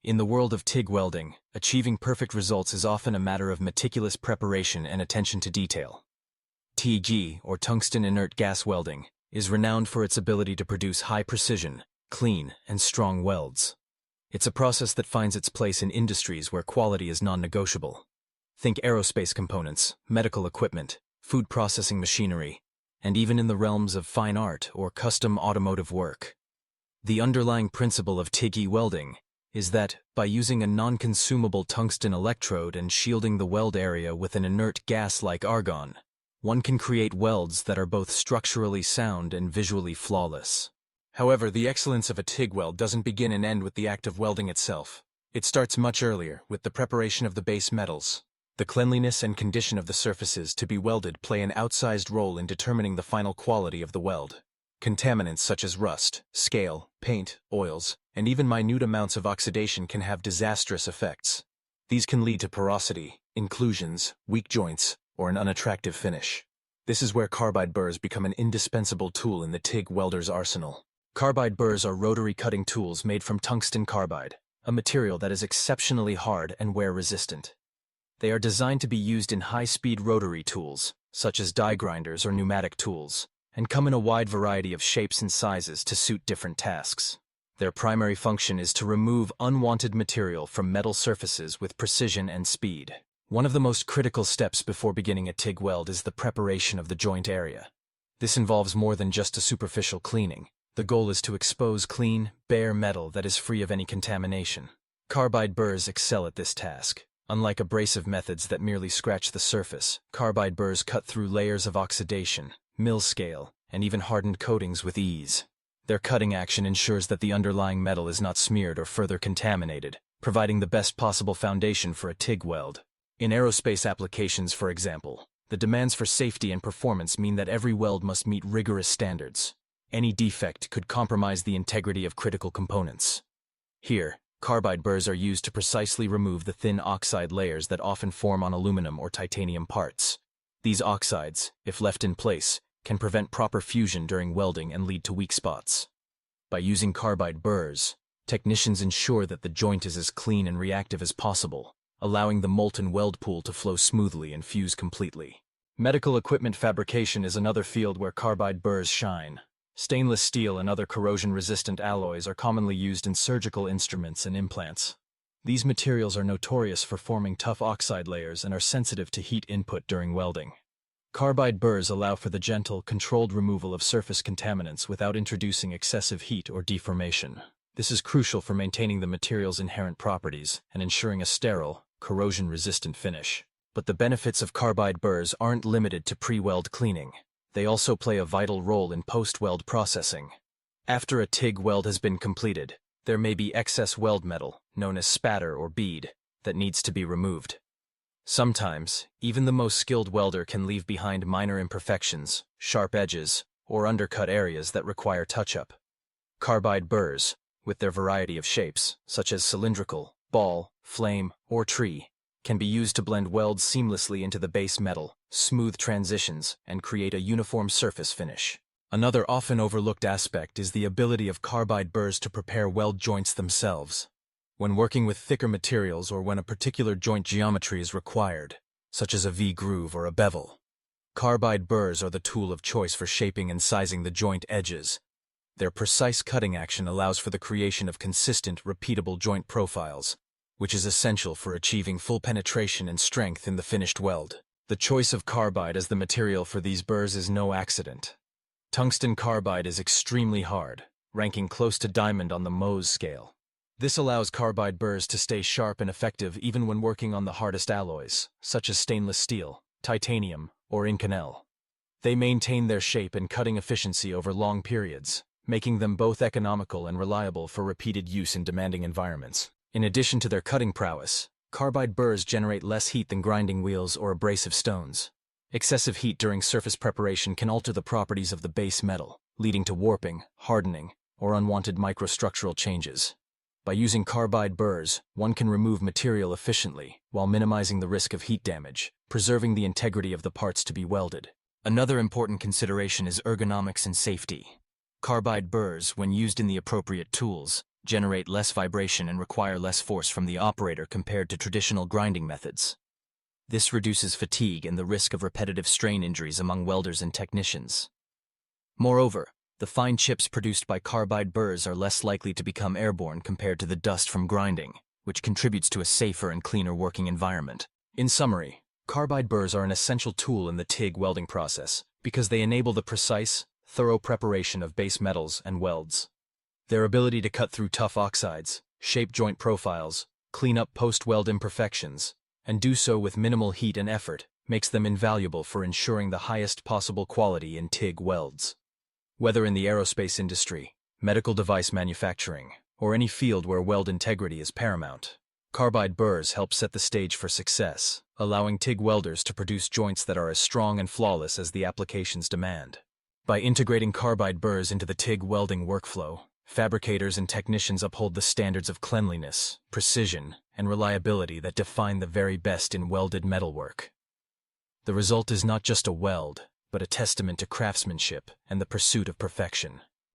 In the world of TIG welding, achieving perfect results is often a matter of meticulous preparation and attention to detail. TIG, or tungsten inert gas welding, is renowned for its ability to produce high-precision, clean, and strong welds. It's a process that finds its place in industries where quality is non-negotiable. Think aerospace components, medical equipment, food processing machinery, and even in the realms of fine art or custom automotive work. The underlying principle of TIG welding is that, by using a non-consumable tungsten electrode and shielding the weld area with an inert gas like argon, one can create welds that are both structurally sound and visually flawless. However, the excellence of a TIG weld doesn't begin and end with the act of welding itself. It starts much earlier, with the preparation of the base metals. The cleanliness and condition of the surfaces to be welded play an outsized role in determining the final quality of the weld. Contaminants such as rust, scale, paint, oils, and even minute amounts of oxidation can have disastrous effects. These can lead to porosity, inclusions, weak joints, or an unattractive finish. This is where carbide burrs become an indispensable tool in the TIG welder's arsenal. Carbide burrs are rotary cutting tools made from tungsten carbide, a material that is exceptionally hard and wear-resistant. They are designed to be used in high-speed rotary tools, such as die grinders or pneumatic tools, and come in a wide variety of shapes and sizes to suit different tasks. Their primary function is to remove unwanted material from metal surfaces with precision and speed. One of the most critical steps before beginning a TIG weld is the preparation of the joint area. This involves more than just a superficial cleaning. The goal is to expose clean, bare metal that is free of any contamination. Carbide burrs excel at this task. Unlike abrasive methods that merely scratch the surface, carbide burrs cut through layers of oxidation, mill scale, and even hardened coatings with ease. Their cutting action ensures that the underlying metal is not smeared or further contaminated, providing the best possible foundation for a TIG weld. In aerospace applications, for example, the demands for safety and performance mean that every weld must meet rigorous standards. Any defect could compromise the integrity of critical components. Here, carbide burrs are used to precisely remove the thin oxide layers that often form on aluminum or titanium parts. These oxides, if left in place, can prevent proper fusion during welding and lead to weak spots. By using carbide burrs, technicians ensure that the joint is as clean and reactive as possible, allowing the molten weld pool to flow smoothly and fuse completely. Medical equipment fabrication is another field where carbide burrs shine. Stainless steel and other corrosion-resistant alloys are commonly used in surgical instruments and implants. These materials are notorious for forming tough oxide layers and are sensitive to heat input during welding. Carbide burrs allow for the gentle, controlled removal of surface contaminants without introducing excessive heat or deformation. This is crucial for maintaining the material's inherent properties and ensuring a sterile, corrosion-resistant finish. But the benefits of carbide burrs aren't limited to pre-weld cleaning. They also play a vital role in post-weld processing. After a TIG weld has been completed, there may be excess weld metal, known as spatter or bead, that needs to be removed. Sometimes, even the most skilled welder can leave behind minor imperfections, sharp edges, or undercut areas that require touch-up. Carbide burrs, with their variety of shapes, such as cylindrical, ball, flame, or tree, can be used to blend welds seamlessly into the base metal, smooth transitions, and create a uniform surface finish. Another often overlooked aspect is the ability of carbide burrs to prepare weld joints themselves. When working with thicker materials or when a particular joint geometry is required, such as a V-groove or a bevel, carbide burrs are the tool of choice for shaping and sizing the joint edges. Their precise cutting action allows for the creation of consistent, repeatable joint profiles, which is essential for achieving full penetration and strength in the finished weld. The choice of carbide as the material for these burrs is no accident. Tungsten carbide is extremely hard, ranking close to diamond on the Mohs scale. This allows carbide burrs to stay sharp and effective even when working on the hardest alloys, such as stainless steel, titanium, or Inconel. They maintain their shape and cutting efficiency over long periods, making them both economical and reliable for repeated use in demanding environments. In addition to their cutting prowess, carbide burrs generate less heat than grinding wheels or abrasive stones. Excessive heat during surface preparation can alter the properties of the base metal, leading to warping, hardening, or unwanted microstructural changes. By using carbide burrs, one can remove material efficiently while minimizing the risk of heat damage, preserving the integrity of the parts to be welded. Another important consideration is ergonomics and safety. Carbide burrs, when used in the appropriate tools, generate less vibration and require less force from the operator compared to traditional grinding methods. This reduces fatigue and the risk of repetitive strain injuries among welders and technicians. Moreover, the fine chips produced by carbide burrs are less likely to become airborne compared to the dust from grinding, which contributes to a safer and cleaner working environment. In summary, carbide burrs are an essential tool in the TIG welding process because they enable the precise, thorough preparation of base metals and welds. Their ability to cut through tough oxides, shape joint profiles, clean up post-weld imperfections, and do so with minimal heat and effort makes them invaluable for ensuring the highest possible quality in TIG welds. Whether in the aerospace industry, medical device manufacturing, or any field where weld integrity is paramount, carbide burrs help set the stage for success, allowing TIG welders to produce joints that are as strong and flawless as the applications demand. By integrating carbide burrs into the TIG welding workflow, fabricators and technicians uphold the standards of cleanliness, precision, and reliability that define the very best in welded metalwork. The result is not just a weld, but a testament to craftsmanship and the pursuit of perfection.